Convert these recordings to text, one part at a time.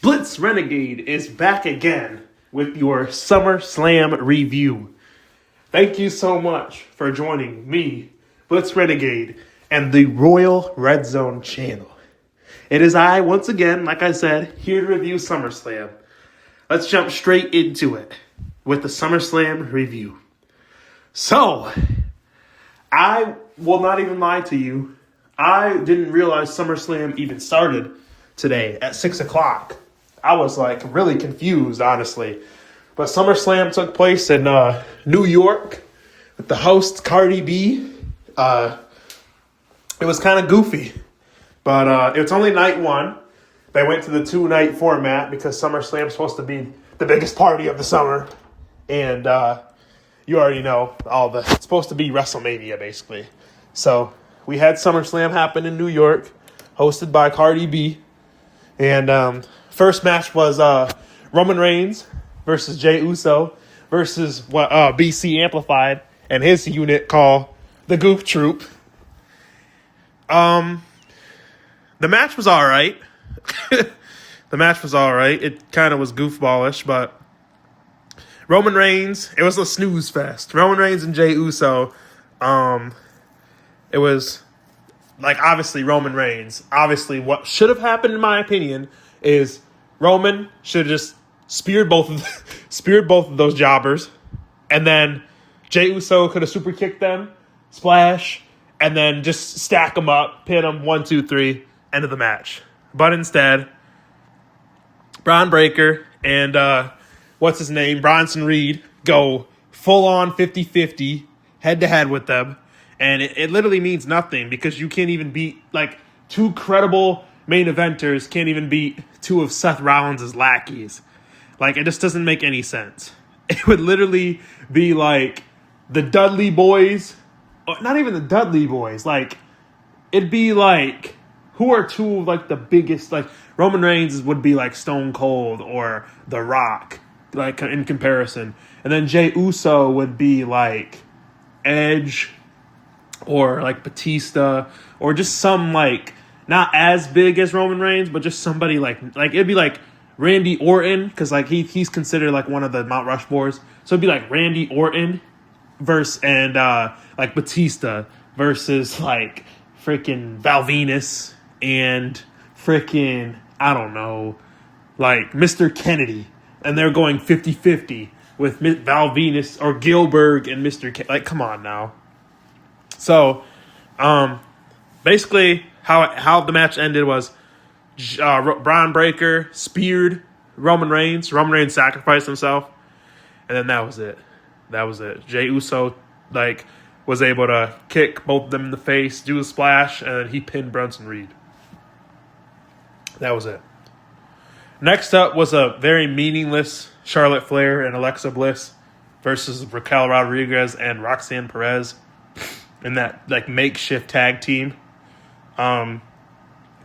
Blitz Renegade is back again with your SummerSlam review. Thank you so much for joining me, Blitz Renegade, and the Royal Red Zone channel. It is I, once again, like I said, here to review SummerSlam. Let's jump straight into it with the SummerSlam review. So, I will not even lie to you. I didn't realize SummerSlam even started today at 6 o'clock. I was really confused, honestly. But SummerSlam took place in New York with the host Cardi B. It was kind of goofy, but it's only night one. They went to the 2-night format because SummerSlam is supposed to be the biggest party of the summer. And you already know it's supposed to be WrestleMania, basically. So we had SummerSlam happen in New York, hosted by Cardi B. And first match was Roman Reigns versus Jey Uso versus BC Amplified and his unit called the Goof Troop. The match was all right. It kind of was goofballish, but Roman Reigns, it was a snooze fest. Roman Reigns and Jey Uso, it was obviously Roman Reigns. Obviously, what should have happened, in my opinion, is Roman should have just speared both of those jobbers, and then Jey Uso could have super kicked them, splash, and then just stack them up, pin them 1, 2, 3, end of the match. But instead, Braun Breaker and Bronson Reed go full on 50-50 head to head with them. And it literally means nothing because you can't even beat, two credible main eventers can't even beat two of Seth Rollins' lackeys. It just doesn't make any sense. It would literally be like the Dudley Boys, or not even the Dudley Boys. It'd be who are two of the biggest, Roman Reigns would be Stone Cold or The Rock, in comparison. And then Jey Uso would be Edge, or Batista, or just some not as big as Roman Reigns, but just somebody it'd be Randy Orton, because he's considered one of the Mount Rushmores. So it'd be Randy Orton and Batista versus freaking Val Venus and freaking, I don't know, Mr. Kennedy. And they're going 50-50 with Val Venus or Gilbert and Mr. Kennedy. Come on now. So, basically, how the match ended was Braun Breaker speared Roman Reigns. Roman Reigns sacrificed himself, and then that was it. Jey Uso was able to kick both of them in the face, do a splash, and then he pinned Bronson Reed. That was it. Next up was a very meaningless Charlotte Flair and Alexa Bliss versus Raquel Rodriguez and Roxanne Perez in that makeshift tag team. The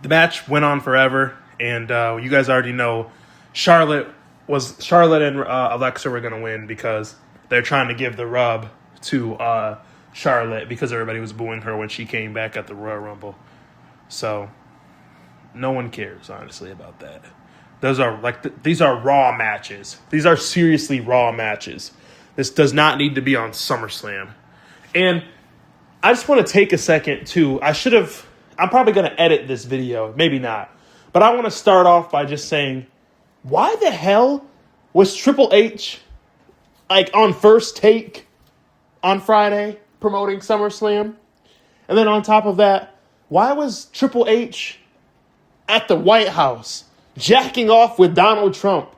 match went on forever, and you guys already know Charlotte and Alexa were going to win because they're trying to give the rub to Charlotte because everybody was booing her when she came back at the Royal Rumble. So no one cares, honestly, about that. Those are these are Raw matches. These are seriously Raw matches. This does not need to be on SummerSlam. And I just want to take a second too. I'm probably going to edit this video, maybe not. But I want to start off by just saying, why the hell was Triple H on First Take on Friday promoting SummerSlam? And then on top of that, why was Triple H at the White House jacking off with Donald Trump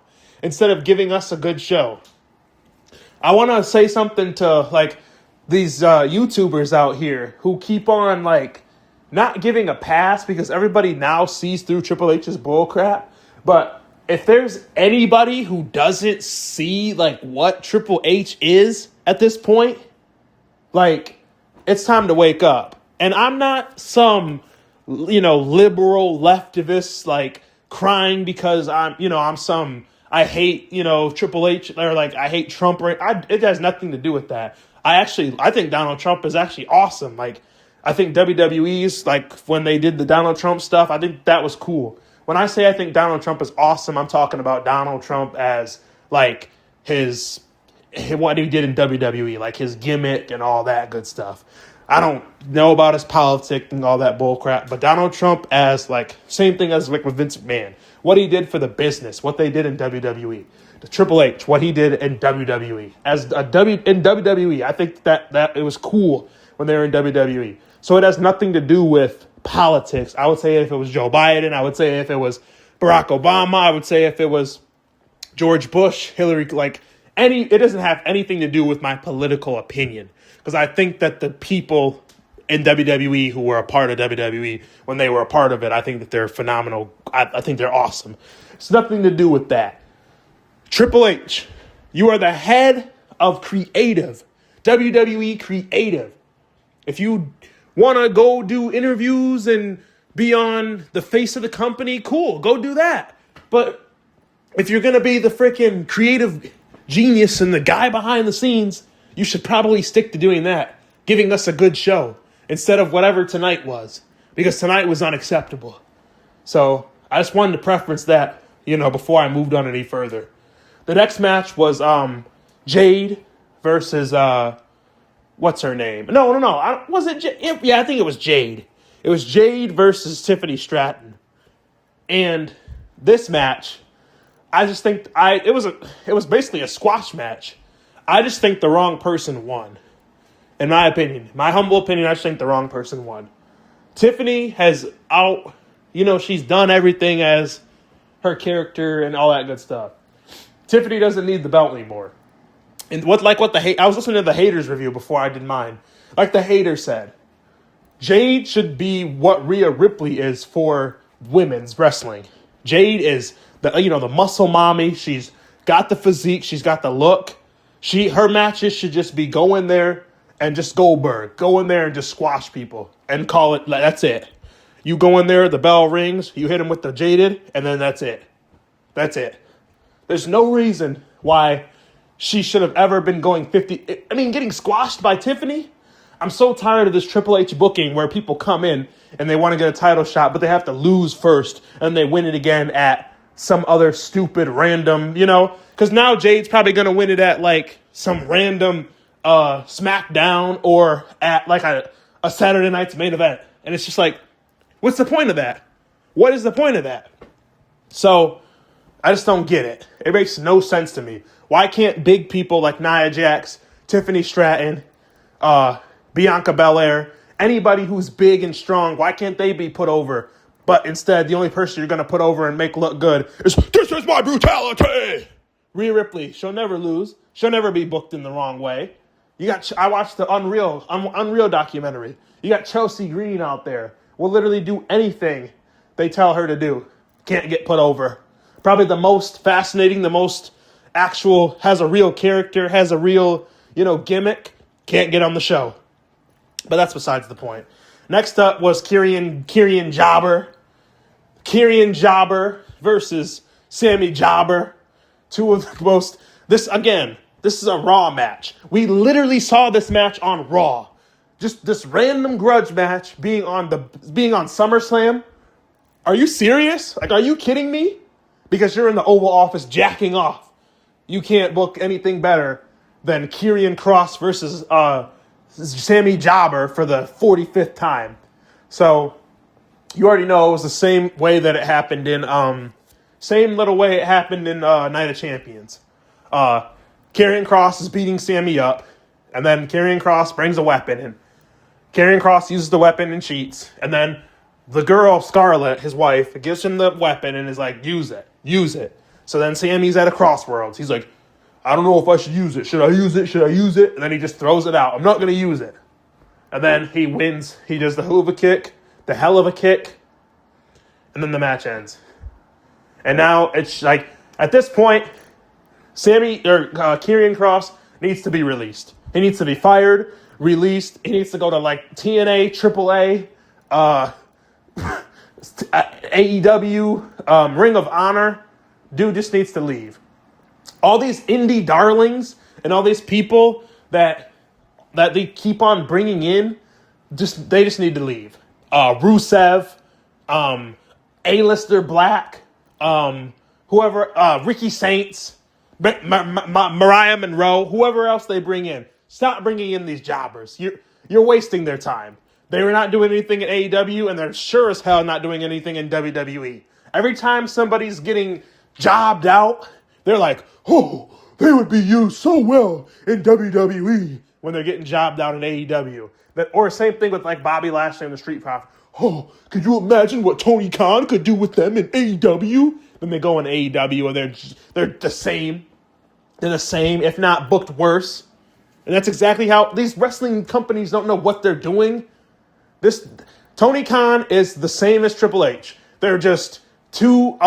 instead of giving us a good show? I want to say something to these YouTubers out here who keep on not giving a pass because everybody now sees through Triple H's bullcrap. But if there's anybody who doesn't see what Triple H is at this point, it's time to wake up. And I'm not some liberal leftivist crying because I hate Triple H or I hate Trump. It has nothing to do with that. I think Donald Trump is actually awesome. I think WWE's when they did the Donald Trump stuff, I think that was cool. when I say I think Donald Trump is awesome, I'm talking about Donald Trump as like his what he did in WWE, like his gimmick and all that good stuff. I don't know about his politics and all that bull crap, but Donald Trump as like same thing as like with Vince McMahon, what he did for the business, what they did in WWE, the Triple H, what he did in WWE in WWE. I think that it was cool when they were in WWE. So it has nothing to do with politics. I would say if it was Joe Biden, I would say if it was Barack Obama, I would say if it was George Bush, Hillary, it doesn't have anything to do with my political opinion. Because I think that the people in WWE who were a part of WWE, when they were a part of it, I think that they're phenomenal. I think they're awesome. It's nothing to do with that. Triple H, you are the head of creative. WWE creative. If you want to go do interviews and be on the face of the company, cool, go do that. But if you're going to be the freaking creative genius and the guy behind the scenes, you should probably stick to doing that, giving us a good show instead of whatever tonight was, because tonight was unacceptable. So I just wanted to preference that, before I moved on any further. The next match was Jade versus what's her name? No. Was it Jade? Yeah, I think it was Jade. It was Jade versus Tiffany Stratton. And this match, I just think it was basically a squash match. I just think the wrong person won. In my opinion, my humble opinion, I just think the wrong person won. Tiffany has she's done everything as her character and all that good stuff. Tiffany doesn't need the belt anymore. And I was listening to the haters review before I did mine. Like the hater said, Jade should be what Rhea Ripley is for women's wrestling. Jade is the muscle mommy. She's got the physique. She's got the look. Her matches should just be go in there and just Goldberg. Go in there and just squash people and call it. That's it. You go in there, the bell rings, you hit him with the jaded, and then that's it. That's it. There's no reason why she should have ever been going 50. Getting squashed by Tiffany. I'm so tired of this Triple H booking where people come in and they want to get a title shot, but they have to lose first and they win it again at some other stupid random, because now Jade's probably going to win it at like some random SmackDown or at like a Saturday night's main event. And it's just like, what's the point of that? What is the point of that? So I just don't get it. It makes no sense to me. Why can't big people like Nia Jax, Tiffany Stratton, Bianca Belair, anybody who's big and strong, why can't they be put over? But instead, the only person you're going to put over and make look good is, this is my brutality! Rhea Ripley, she'll never lose. She'll never be booked in the wrong way. I watched the Unreal documentary. You got Chelsea Green out there. Will literally do anything they tell her to do. Can't get put over. Probably the most fascinating, the most actual, has a real character, has a real, gimmick. Can't get on the show. But that's besides the point. Next up was Kirian Jobber. Kirian Jobber versus Sammy Jobber. Two of the most... This is a Raw match. We literally saw this match on Raw. Just this random grudge match being on SummerSlam. Are you serious? Like, are you kidding me? Because you're in the Oval Office jacking off. You can't book anything better than Karrion Kross versus Sammy Jobber for the 45th time. So you already know it was the same way that it happened in same little way it happened in Night of Champions. Karrion Kross is beating Sammy up, and then Karrion Kross brings a weapon, and Karrion Kross uses the weapon and cheats, and then the girl, Scarlett, his wife, gives him the weapon and is like, use it. So then Sammy's at a crossroads. He's like, I don't know if I should use it. Should I use it? And then he just throws it out. I'm not going to use it. And then he wins. He does the hell of a kick, and then the match ends. And now it's like, at this point, Karrion Kross needs to be released. He needs to be fired, released. He needs to go to like TNA, AAA, AEW, Ring of Honor. Dude just needs to leave. All these indie darlings and all these people that they keep on bringing in, they just need to leave. Rusev, A-lister Black, whoever, Ricky Saints, Mariah Monroe, whoever else they bring in. Stop bringing in these jobbers. You're wasting their time. They were not doing anything in AEW, and they're sure as hell not doing anything in WWE. Every time somebody's getting jobbed out, they're like, oh, they would be used so well in WWE when they're getting jobbed out in AEW. Or same thing with like Bobby Lashley and the Street Profits. Oh, could you imagine what Tony Khan could do with them in AEW? Then they go in AEW and they're the same. They're the same, if not booked worse. And that's exactly how these wrestling companies don't know what they're doing. Tony Khan is the same as Triple H. They're just two,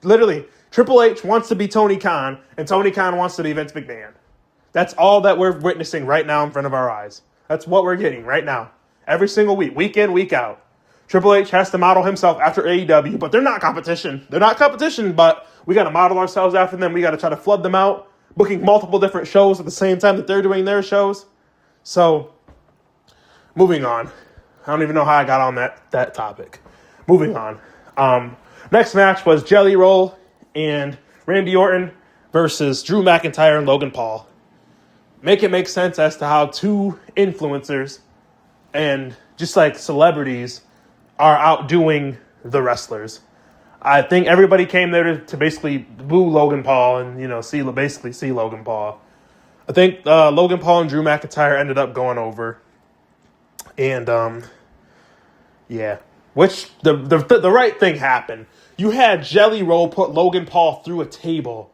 literally, Triple H wants to be Tony Khan, and Tony Khan wants to be Vince McMahon. That's all that we're witnessing right now in front of our eyes. That's what we're getting right now. Every single week in, week out. Triple H has to model himself after AEW, but they're not competition. They're not competition, but we got to model ourselves after them. We got to try to flood them out, booking multiple different shows at the same time that they're doing their shows. So, moving on. I don't even know how I got on that topic. Moving on. Next match was Jelly Roll and Randy Orton versus Drew McIntyre and Logan Paul. Make it make sense as to how two influencers and just like celebrities are outdoing the wrestlers. I think everybody came there to basically boo Logan Paul and, see Logan Paul. I think Logan Paul and Drew McIntyre ended up going over. And, yeah. Which, the right thing happened. You had Jelly Roll put Logan Paul through a table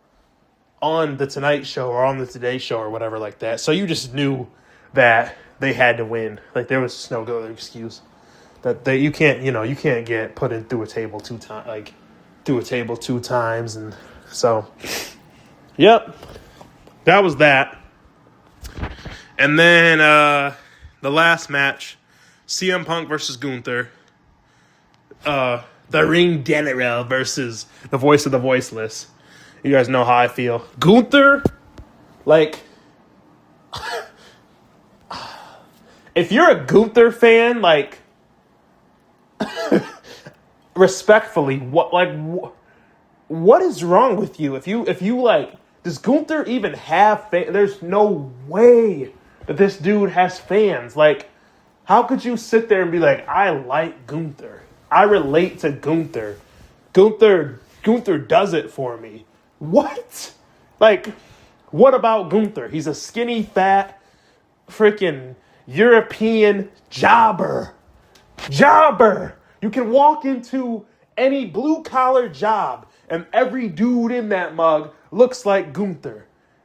on the Tonight Show or on the Today Show or whatever like that. So you just knew that they had to win. Like, there was just no good excuse. That you can't get put in through a table two times. And so, yep. That was that. And then, the last match, CM Punk versus Gunther. The Ring General versus the Voice of the Voiceless. You guys know how I feel. Gunther, like, if you're a Gunther fan, like, respectfully, what is wrong with you? If you like, does Gunther even have fans? There's no way that this dude has fans. Like, how could you sit there and be like, I like Gunther. I relate to Gunther. Gunther does it for me. What? Like, what about Gunther? He's a skinny, fat, freaking European jobber. You can walk into any blue-collar job, and every dude in that mug looks like Gunther.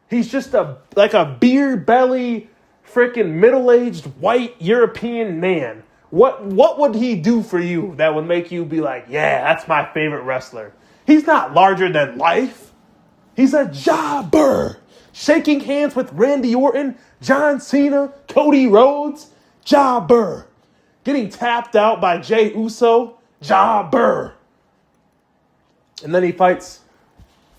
He's just like a beer belly, freaking middle-aged white European man. What would he do for you that would make you be like, yeah, that's my favorite wrestler? He's not larger than life. He's a jobber. Shaking hands with Randy Orton, John Cena, Cody Rhodes, jobber. Getting tapped out by Jey Uso, jobber. And then he fights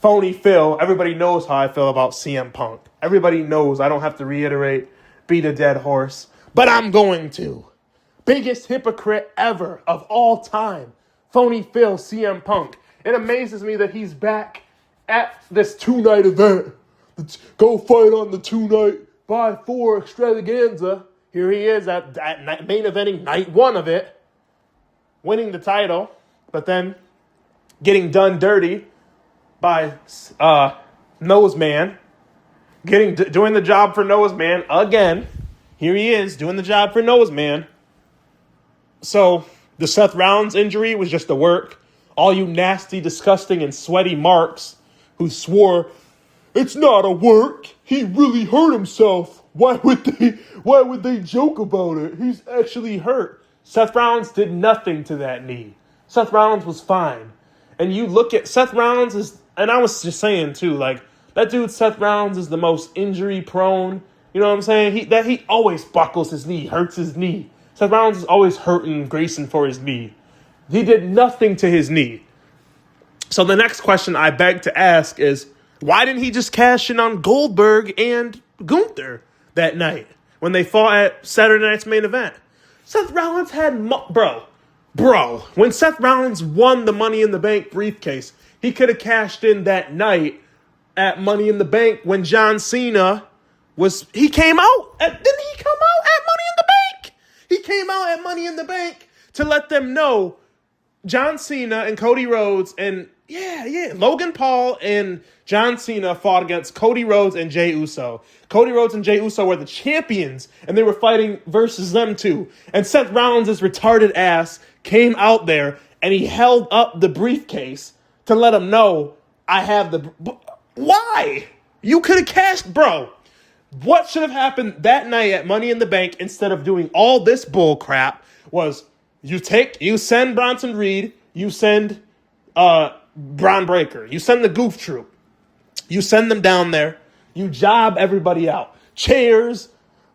Phony Phil. Everybody knows how I feel about CM Punk. Everybody knows. I don't have to reiterate, beat a dead horse. But I'm going to. Biggest hypocrite ever of all time. Phony Phil, CM Punk. It amazes me that he's back at this 2-night event. Go fight on the 2-night buy 4 extravaganza. Here he is at main eventing night 1 of it. Winning the title. But then getting done dirty by Nose Man. Doing the job for Nose Man again. Here he is doing the job for Nose Man. So the Seth Rollins injury was just a work. All you nasty, disgusting, and sweaty marks who swore it's not a work. He really hurt himself. Why would they joke about it? He's actually hurt. Seth Rollins did nothing to that knee. Seth Rollins was fine. And you look at Seth Rollins and I was just saying too, like, that dude Seth Rollins is the most injury prone. You know what I'm saying? He always buckles his knee, hurts his knee. Seth Rollins is always hurting Grayson for his knee. He did nothing to his knee. So the next question I beg to ask is, why didn't he just cash in on Goldberg and Gunther that night when they fought at Saturday night's main event? Seth Rollins had... Bro, Bro, when Seth Rollins won the Money in the Bank briefcase, he could have cashed in that night at Money in the Bank when John Cena he came out. Didn't he come out at Money in the Bank? He came out at Money in the Bank to let them know John Cena and Cody Rhodes and Logan Paul and John Cena fought against Cody Rhodes and Jey Uso. Cody Rhodes and Jey Uso were the champions, and they were fighting versus them too. And Seth Rollins' retarded ass came out there, and he held up the briefcase to let them know, I have the... Why? You could have cashed... Bro, what should have happened that night at Money in the Bank instead of doing all this bull crap was you send Bronson Reed, you send Braun Breaker, you send the Goof Troop, you send them down there, you job everybody out. Chairs,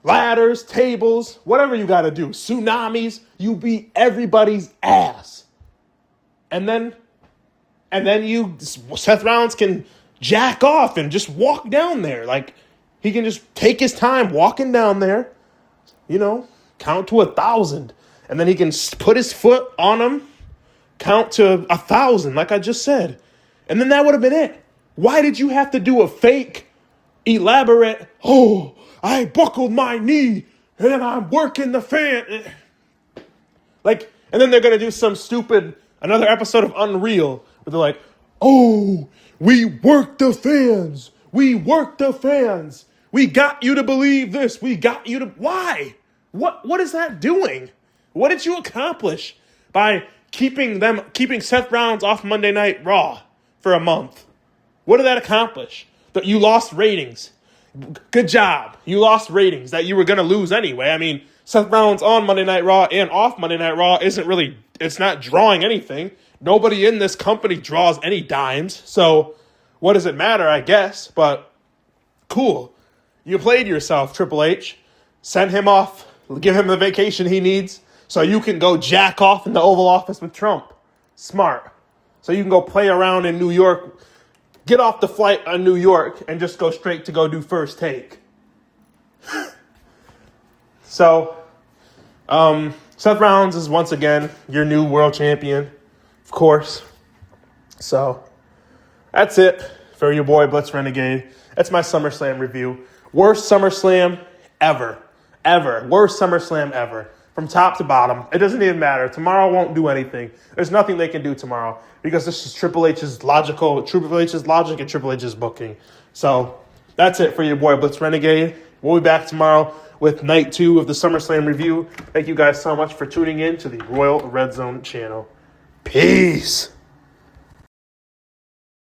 ladders, tables, whatever you got to do. Tsunamis, you beat everybody's ass. And then Seth Rollins can jack off and just walk down there. Like, he can just take his time walking down there, count to 1,000. And then he can put his foot on him, count to 1,000, like I just said. And then that would have been it. Why did you have to do a fake, elaborate, I buckled my knee and I'm working the fan. Like, and then they're going to do some stupid, another episode of Unreal where they're like, we worked the fans. We worked the fans. We got you to believe this. We got you to... Why? What is that doing? What did you accomplish by keeping Seth Rollins off Monday Night Raw for a month? What did that accomplish? That you lost ratings. Good job. You lost ratings that you were going to lose anyway. I mean, Seth Rollins on Monday Night Raw and off Monday Night Raw it's not drawing anything. Nobody in this company draws any dimes. So what does it matter, I guess? But cool. You played yourself, Triple H. Send him off. Give him the vacation he needs so you can go jack off in the Oval Office with Trump. Smart. So you can go play around in New York. Get off the flight on New York and just go straight to go do First Take. So, Seth Rollins is once again your new world champion, of course. So, that's it for your boy Blitz Renegade. That's my SummerSlam review. Worst SummerSlam ever. Worst SummerSlam ever. From top to bottom. It doesn't even matter. Tomorrow won't do anything. There's nothing they can do tomorrow because this is Triple H's logic and Triple H's booking. So that's it for your boy Blitz Renegade. We'll be back tomorrow with night 2 of the SummerSlam review. Thank you guys so much for tuning in to the Royal Red Zone channel. Peace.